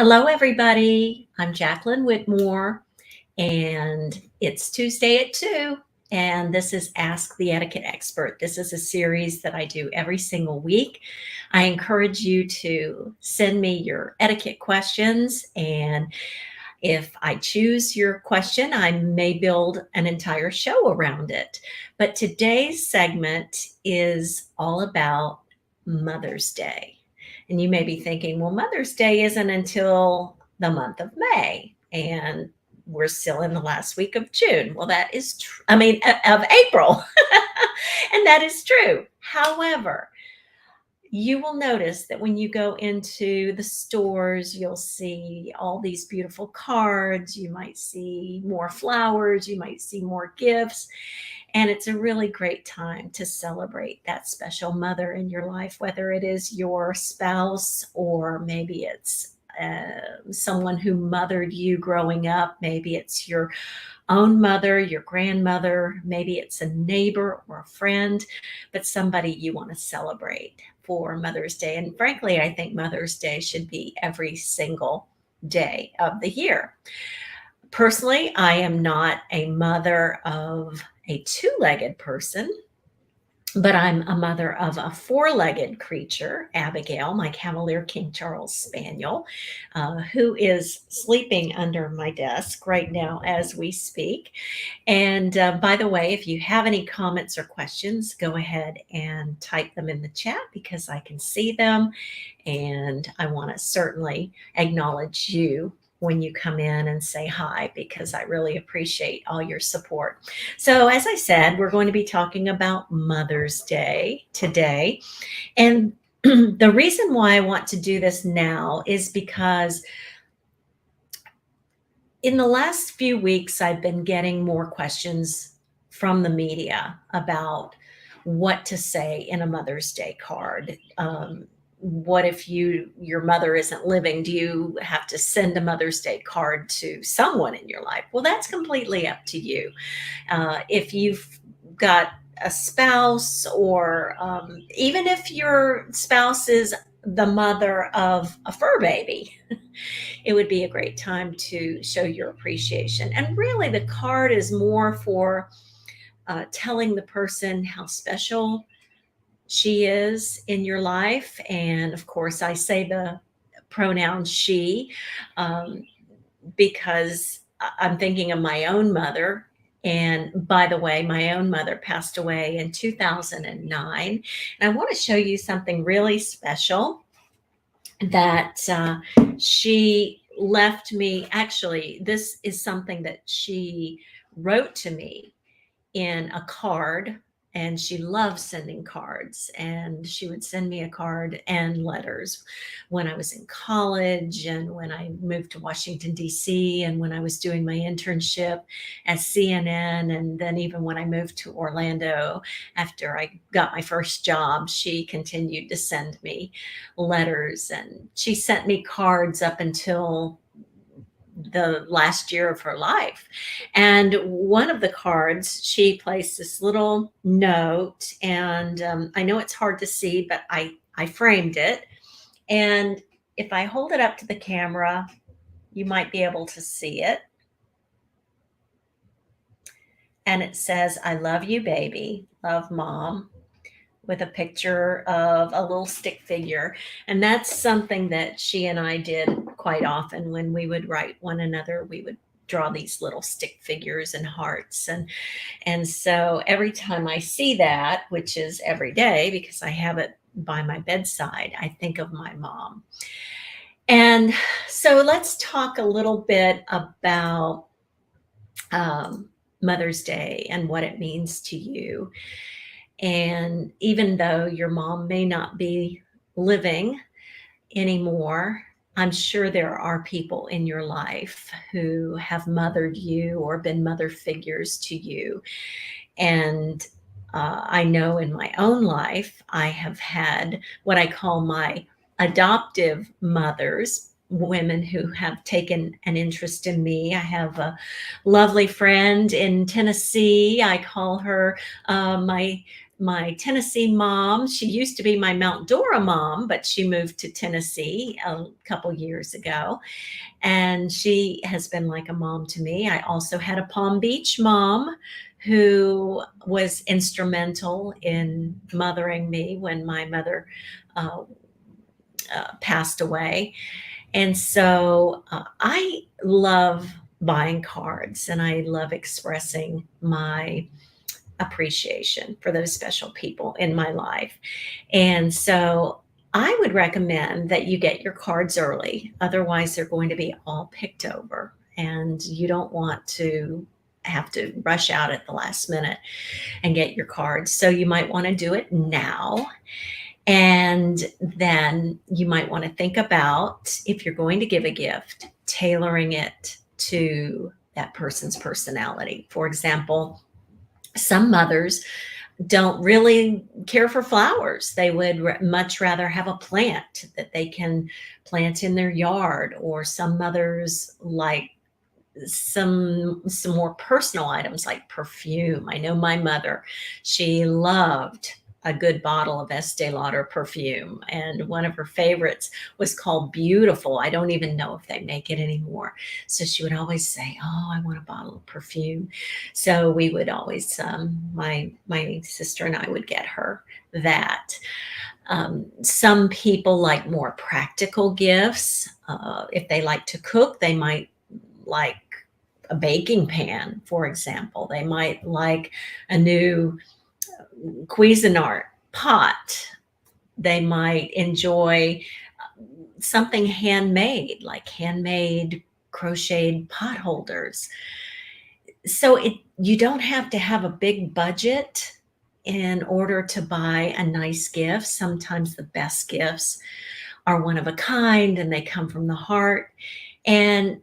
Hello, everybody. I'm Jacqueline Whitmore, and it's Tuesday at 2. And this is Ask the Etiquette Expert. This is a series that I do every single week. I encourage you to send me your etiquette questions. And if I choose your question, I may build an entire show around it. But today's segment is all about Mother's Day. And you may be thinking, well, Mother's Day isn't until the month of May, and we're still in the last week of June. Well, that is true. Of April. And that is true. However, you will notice that when you go into the stores, you'll see all these beautiful cards. You might see more flowers. You might see more gifts. And it's a really great time to celebrate that special mother in your life, whether it is your spouse or maybe it's someone who mothered you growing up. Maybe it's your own mother, your grandmother, maybe it's a neighbor or a friend, but somebody you want to celebrate for Mother's Day. And frankly, I think Mother's Day should be every single day of the year. Personally, I am not a mother of a two-legged person, but I'm a mother of a four-legged creature, Abigail, my Cavalier King Charles Spaniel, who is sleeping under my desk right now as we speak. And by the way, if you have any comments or questions, go ahead and type them in the chat because I can see them. And I want to certainly acknowledge you when you come in and say hi, because I really appreciate all your support. So, as I said, we're going to be talking about Mother's Day today. And the reason why I want to do this now is because in the last few weeks, I've been getting more questions from the media about what to say in a Mother's Day card. What if your mother isn't living? Do you have to send a Mother's Day card to someone in your life? Well, that's completely up to you. If you've got a spouse, or even if your spouse is the mother of a fur baby, it would be a great time to show your appreciation. And really, the card is more for telling the person how special she is in your life. And of course, I say the pronoun she because I'm thinking of my own mother. And by the way, my own mother passed away in 2009. And I want to show you something really special that she left me. Actually, this is something that she wrote to me in a card, and she loves sending cards, and she would send me a card and letters when I was in college, and when I moved to Washington DC, and when I was doing my internship at CNN, and then even when I moved to Orlando after I got my first job, she continued to send me letters, and she sent me cards up until the last year of her life. And one of the cards, she placed this little note, and I know it's hard to see, but I framed it. And if I hold it up to the camera, you might be able to see it. And it says, "I love you, baby. Love, Mom," with a picture of a little stick figure. And that's something that she and I did quite often. When we would write one another, we would draw these little stick figures and hearts. And so every time I see that, which is every day because I have it by my bedside, I think of my mom. And so let's talk a little bit about Mother's Day and what it means to you. And even though your mom may not be living anymore, I'm sure there are people in your life who have mothered you or been mother figures to you. And I know in my own life, I have had what I call my adoptive mothers, women who have taken an interest in me. I have a lovely friend in Tennessee. I call her my my Tennessee mom. She used to be my Mount Dora mom, but she moved to Tennessee a couple years ago. And she has been like a mom to me. I also had a Palm Beach mom who was instrumental in mothering me when my mother uh, passed away. And so I love buying cards and I love expressing my appreciation for those special people in my life. And so I would recommend that you get your cards early. Otherwise, they're going to be all picked over, and you don't want to have to rush out at the last minute and get your cards. So you might want to do it now. And then you might want to think about, if you're going to give a gift, tailoring it to that person's personality. For example, some mothers don't really care for flowers. They would much rather have a plant that they can plant in their yard, or some mothers like some more personal items like perfume. I know my mother, she loved a good bottle of Estee Lauder perfume, and one of her favorites was called Beautiful. I don't even know if they make it anymore. So she would always say, "Oh, I want a bottle of perfume." So we would always, my sister and I would get her that. Some people like more practical gifts. If they like to cook, they might like a baking pan, for example. They might like a new Cuisinart pot. They might enjoy something handmade, like handmade crocheted pot holders. So you don't have to have a big budget in order to buy a nice gift. Sometimes the best gifts are one of a kind and they come from the heart. And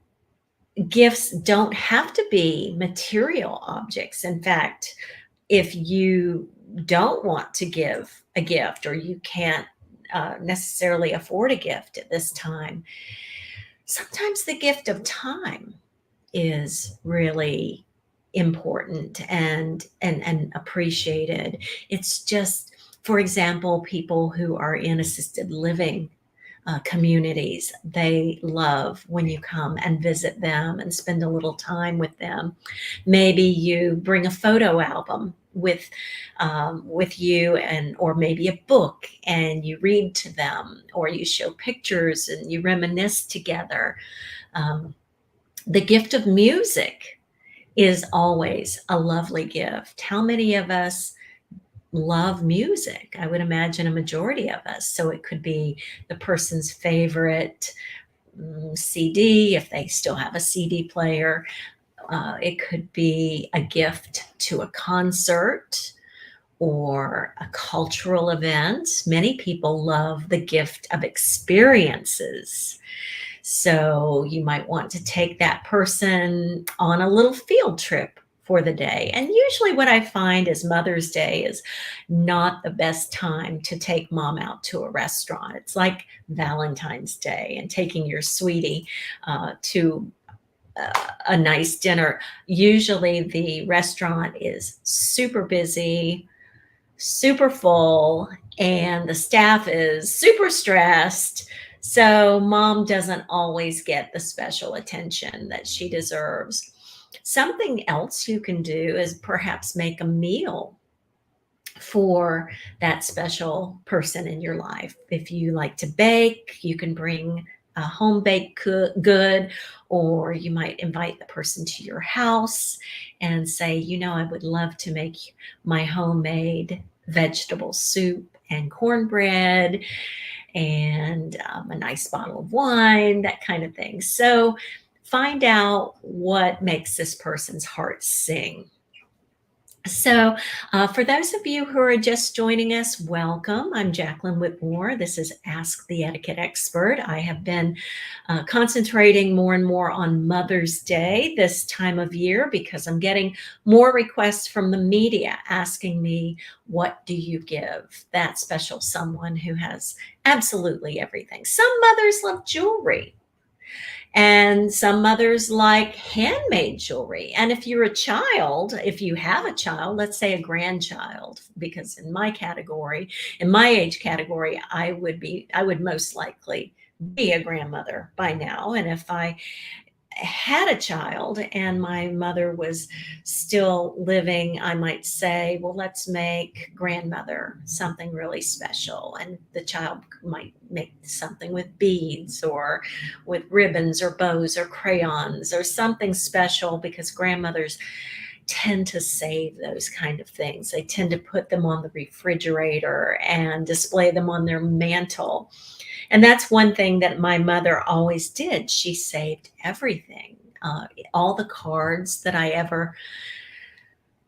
gifts don't have to be material objects. In fact, if you don't want to give a gift, or you can't necessarily afford a gift at this time, sometimes the gift of time is really important and appreciated. It's just, for example, people who are in assisted living communities, they love when you come and visit them and spend a little time with them. Maybe you bring a photo album with you, and or maybe a book, and you read to them, or you show pictures and you reminisce together. Um, the gift of music is always a lovely gift. How many of us love music? I would imagine a majority of us. So it could be the person's favorite CD, if they still have a CD player. It could be a gift to a concert or a cultural event. Many people love the gift of experiences. So you might want to take that person on a little field trip for the day. And usually what I find is Mother's Day is not the best time to take mom out to a restaurant. It's like Valentine's Day and taking your sweetie to a nice dinner. Usually the restaurant is super busy, super full, and the staff is super stressed. So mom doesn't always get the special attention that she deserves. Something else you can do is perhaps make a meal for that special person in your life. If you like to bake, you can bring a home baked good, or you might invite the person to your house and say, I would love to make my homemade vegetable soup and cornbread and a nice bottle of wine, that kind of thing. So find out what makes this person's heart sing. So, for those of you who are just joining us, welcome. I'm Jacqueline Whitmore. This is Ask the Etiquette Expert. I have been concentrating more and more on Mother's Day this time of year because I'm getting more requests from the media asking me, what do you give that special someone who has absolutely everything? Some mothers love jewelry. And some mothers like handmade jewelry. And if you're a child, if you have a child, let's say a grandchild, because in my category, in my age category, I would most likely be a grandmother by now. And if I had a child and my mother was still living, I might say, well, let's make grandmother something really special. And the child might make something with beads or with ribbons or bows or crayons or something special, because grandmothers tend to save those kind of things. They tend to put them on the refrigerator and display them on their mantle. And that's one thing that my mother always did. She saved everything. All the cards that I ever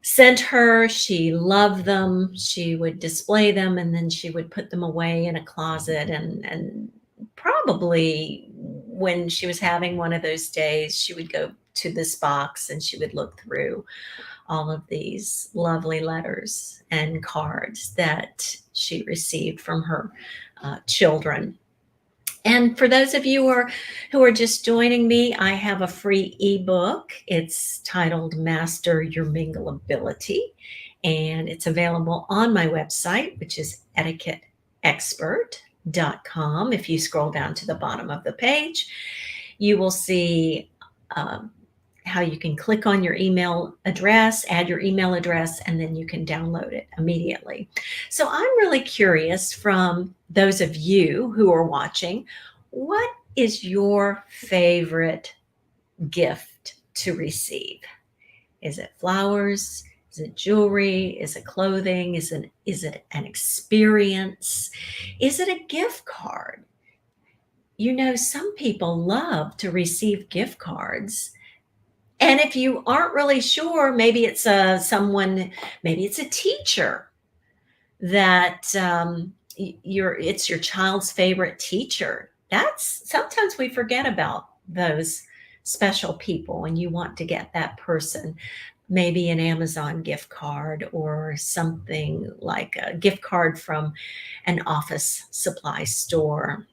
sent her, she loved them. She would display them and then she would put them away in a closet. And probably when she was having one of those days, she would go to this box and she would look through all of these lovely letters and cards that she received from her children. And for those of you who are just joining me, I have a free ebook. It's titled Master Your Mingle Ability, and it's available on my website, which is etiquetteexpert.com. If you scroll down to the bottom of the page, you will see how you can click on your email address, add your email address, and then you can download it immediately. So I'm really curious, from those of you who are watching, what is your favorite gift to receive? Is it flowers? Is it jewelry? Is it clothing? Is it an experience? Is it a gift card? You know, some people love to receive gift cards. And if you aren't really sure, maybe it's maybe it's a teacher that it's your child's favorite teacher. That's sometimes we forget about those special people, and you want to get that person maybe an Amazon gift card or something like a gift card from an office supply store.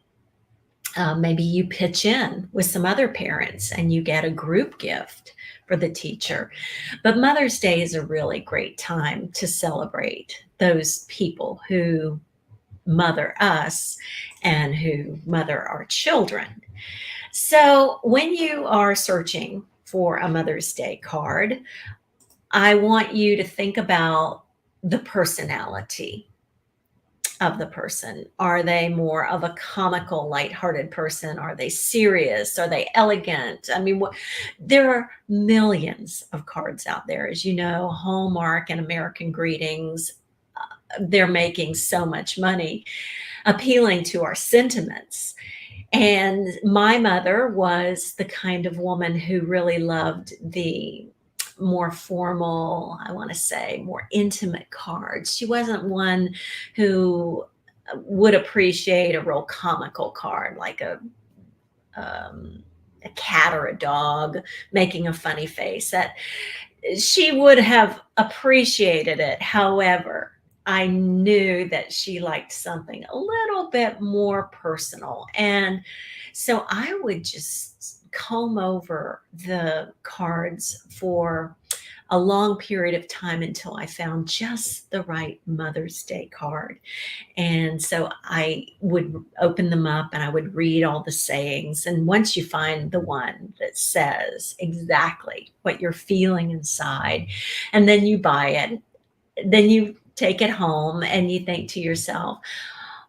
Maybe you pitch in with some other parents and you get a group gift for the teacher. But Mother's Day is a really great time to celebrate those people who mother us and who mother our children. So when you are searching for a Mother's Day card, I want you to think about the personality of the person. Are they more of a comical, lighthearted person? Are they serious? Are they elegant? I mean, there are millions of cards out there. As you know, Hallmark and American Greetings, they're making so much money appealing to our sentiments. And my mother was the kind of woman who really loved the more formal, I want to say, more intimate cards. She wasn't one who would appreciate a real comical card, like a cat or a dog making a funny face. That she would have appreciated it. However, I knew that she liked something a little bit more personal. And so I would just comb over the cards for a long period of time until I found just the right Mother's Day card. And so I would open them up and I would read all the sayings. And once you find the one that says exactly what you're feeling inside, and then you buy it, then you take it home and you think to yourself,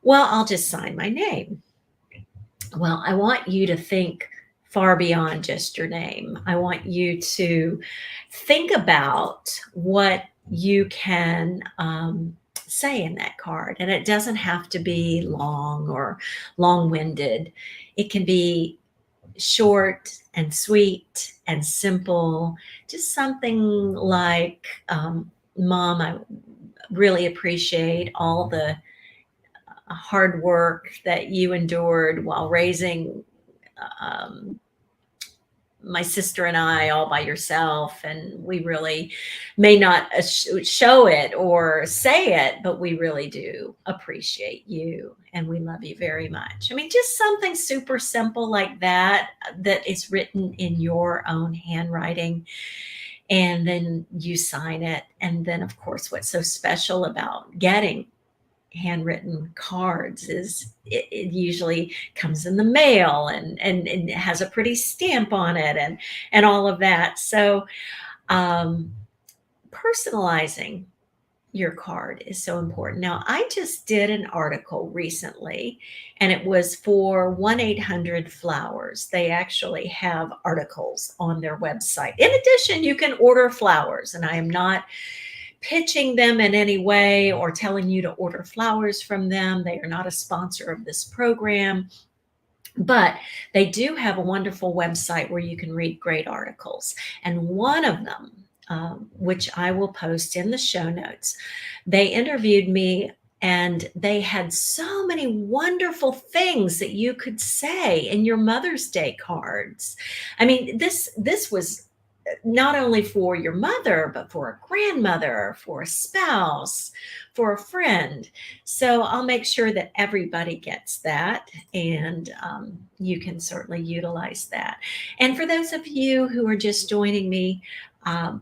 well, I'll just sign my name. Well, I want you to think far beyond just your name. I want you to think about what you can say in that card. And it doesn't have to be long or long winded, it can be short and sweet and simple. Just something like, Mom, I really appreciate all the hard work that you endured while raising um, my sister and I all by yourself, and we really may not show it or say it, but we really do appreciate you and we love you very much. I mean, just something super simple like that, that is written in your own handwriting, and then you sign it. And then, of course, what's so special about getting handwritten cards is it usually comes in the mail, and it has a pretty stamp on it, and all of that. So um, personalizing your card is so important. Now, I just did an article recently, and it was for 1-800 Flowers. They actually have articles on their website. In addition, you can order flowers, and I am not pitching them in any way or telling you to order flowers from them. They are not a sponsor of this program, but they do have a wonderful website where you can read great articles. And one of them, which I will post in the show notes, they interviewed me, and they had so many wonderful things that you could say in your Mother's Day cards. I mean, this was not only for your mother, but for a grandmother, for a spouse, for a friend. So I'll make sure that everybody gets that, and you can certainly utilize that. And for those of you who are just joining me,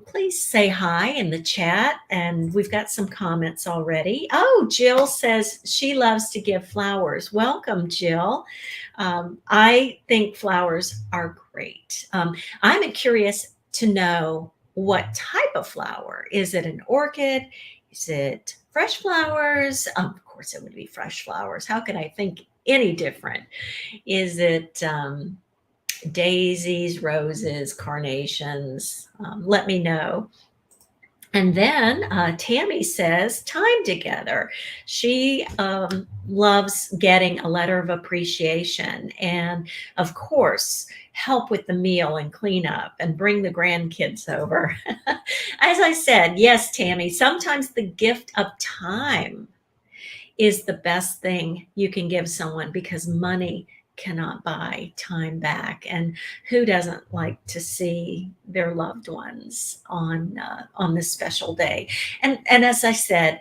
please say hi in the chat. And we've got some comments already. Oh, Jill says she loves to give flowers. Welcome, Jill. I think flowers are great. I'm curious to know what type of flower. Is it an orchid? Is it fresh flowers? Of course, it would be fresh flowers. How could I think any different? Is it daisies, roses, carnations? Let me know. And then Tammy says, time together. She loves getting a letter of appreciation and, of course, help with the meal and cleanup and bring the grandkids over. As I said, yes, Tammy, sometimes the gift of time is the best thing you can give someone, because money cannot buy time back. And who doesn't like to see their loved ones on this special day? And as I said,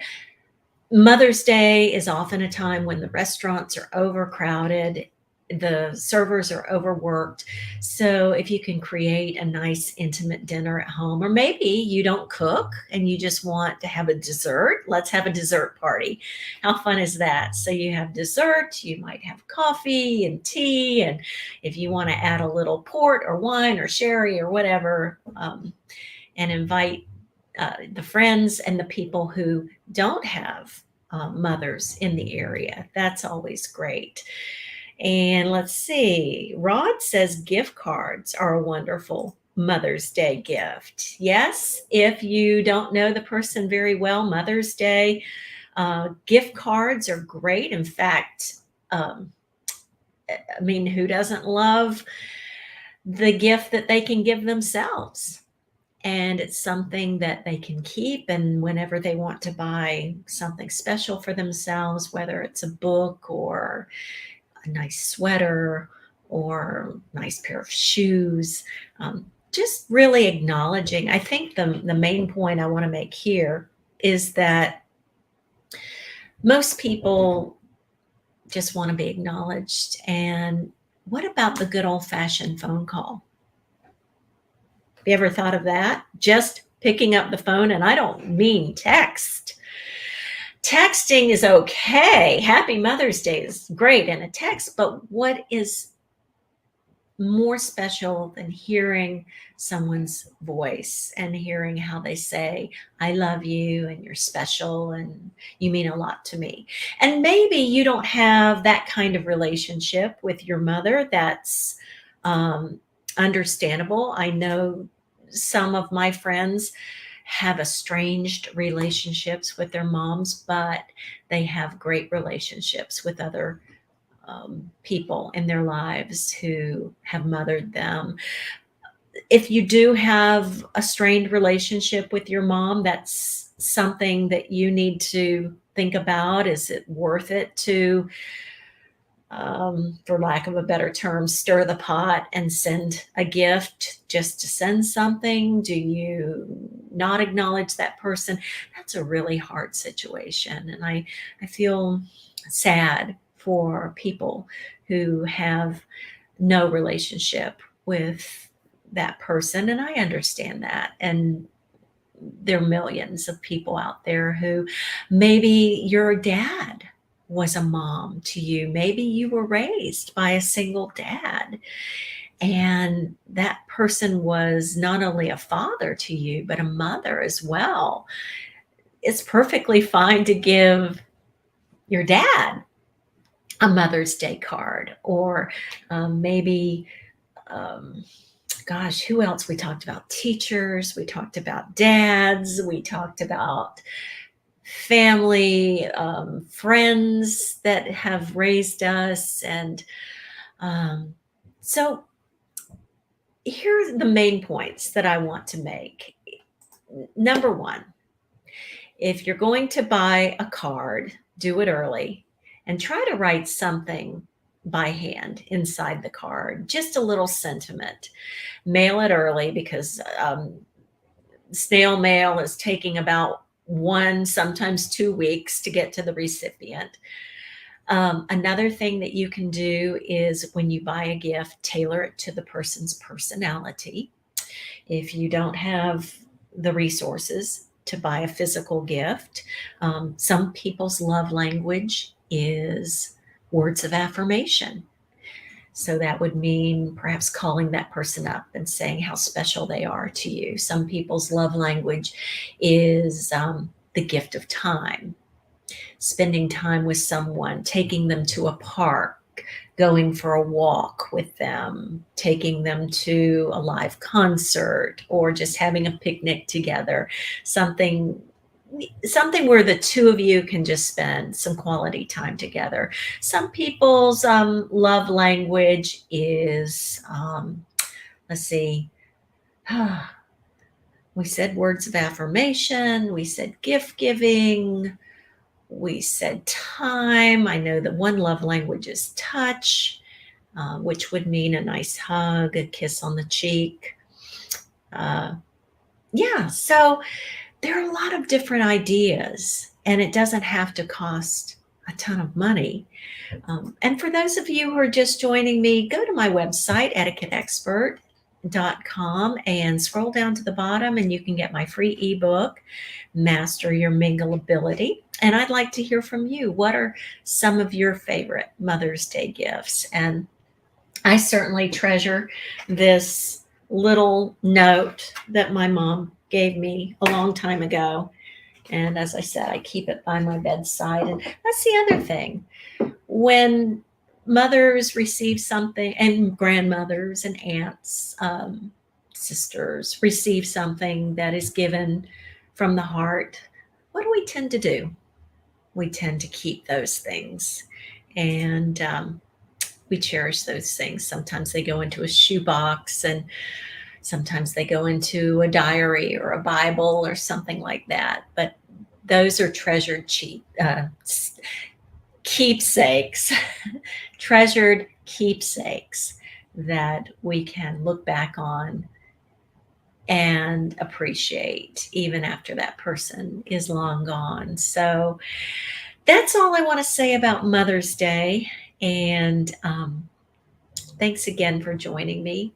Mother's Day is often a time when the restaurants are overcrowded, the servers are overworked. So if you can create a nice intimate dinner at home, or maybe you don't cook and you just want to have a dessert, let's have a dessert party. How fun is that? So you have dessert, you might have coffee and tea, and if you want to add a little port or wine or sherry or whatever, and invite the friends and the people who don't have mothers in the area. That's always great. And let's see, Rod says gift cards are a wonderful Mother's Day gift. Yes, if you don't know the person very well, Mother's Day gift cards are great. In fact, I mean, who doesn't love the gift that they can give themselves? And it's something that they can keep, and whenever they want to buy something special for themselves, whether it's a book or a nice sweater or a nice pair of shoes, just really acknowledging. I think the main point I want to make here is that most people just want to be acknowledged. And what about the good old-fashioned phone call? Have you ever thought of that? Just picking up the phone, and I don't mean text. Texting is okay. Happy Mother's Day is great in a text, but what is more special than hearing someone's voice and hearing how they say, I love you and you're special and you mean a lot to me? And maybe you don't have that kind of relationship with your mother. That's understandable. I know some of my friends have estranged relationships with their moms, but they have great relationships with other people in their lives who have mothered them. If you do have a strained relationship with your mom, that's something that you need to think about. Is it worth it to for lack of a better term, stir the pot and send a gift just to send something? Do you not acknowledge that person? That's a really hard situation. And I feel sad for people who have no relationship with that person. And I understand that. And there are millions of people out there who maybe your dad was a mom to you. Maybe you were raised by a single dad, and that person was not only a father to you, but a mother as well. It's perfectly fine to give your dad a Mother's Day card, or maybe um, gosh, who else? We talked about teachers, we talked about dads, we talked about family, friends that have raised us. And um, so here are the main points that I want to make. Number one, if you're going to buy a card, do it early and try to write something by hand inside the card, just a little sentiment. Mail it early because snail mail is taking about 1, sometimes 2 weeks to get to the recipient. Another thing that you can do is when you buy a gift, tailor it to the person's personality. If you don't have the resources to buy a physical gift, some people's love language is words of affirmation. So that would mean perhaps calling that person up and saying how special they are to you. Some people's love language is the gift of time, spending time with someone, taking them to a park, going for a walk with them, taking them to a live concert, or just having a picnic together, something where the two of you can just spend some quality time together. Some people's love language is, let's see, we said words of affirmation, we said gift giving, we said time. I know that one love language is touch, which would mean a nice hug, a kiss on the cheek. Yeah, so there are a lot of different ideas, and it doesn't have to cost a ton of money. And for those of you who are just joining me, go to my website, etiquetteexpert.com, and scroll down to the bottom, and you can get my free ebook, Master Your Mingle Ability. And I'd like to hear from you. What are some of your favorite Mother's Day gifts? And I certainly treasure this little note that my mom gave me a long time ago. And as I said, I keep it by my bedside. And that's the other thing. When mothers receive something, and grandmothers and aunts, sisters receive something that is given from the heart, what do we tend to do? We tend to keep those things. And we cherish those things. Sometimes they go into a shoebox, and sometimes they go into a diary or a Bible or something like that. But those are treasured keepsakes, treasured keepsakes that we can look back on and appreciate even after that person is long gone. So that's all I want to say about Mother's Day. And thanks again for joining me.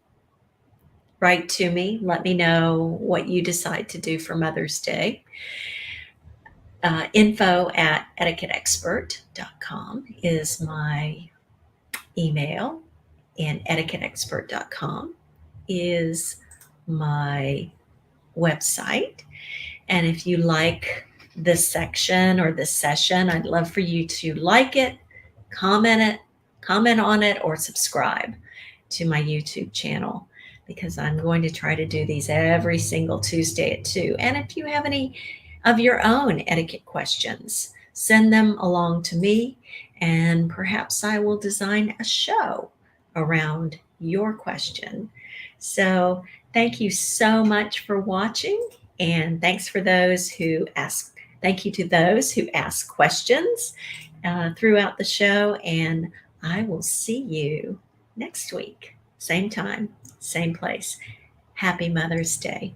Write to me. Let me know what you decide to do for Mother's Day. Info@etiquetteexpert.com is my email, and etiquetteexpert.com is my website. And if you like this section or this session, I'd love for you to like it, comment on it, or subscribe to my YouTube channel, because I'm going to try to do these every single Tuesday at 2. And if you have any of your own etiquette questions, send them along to me, and perhaps I will design a show around your question. So thank you so much for watching, and thanks for those who ask. Thank you to those who ask questions throughout the show, and I will see you next week. Same time, same place. Happy Mother's Day.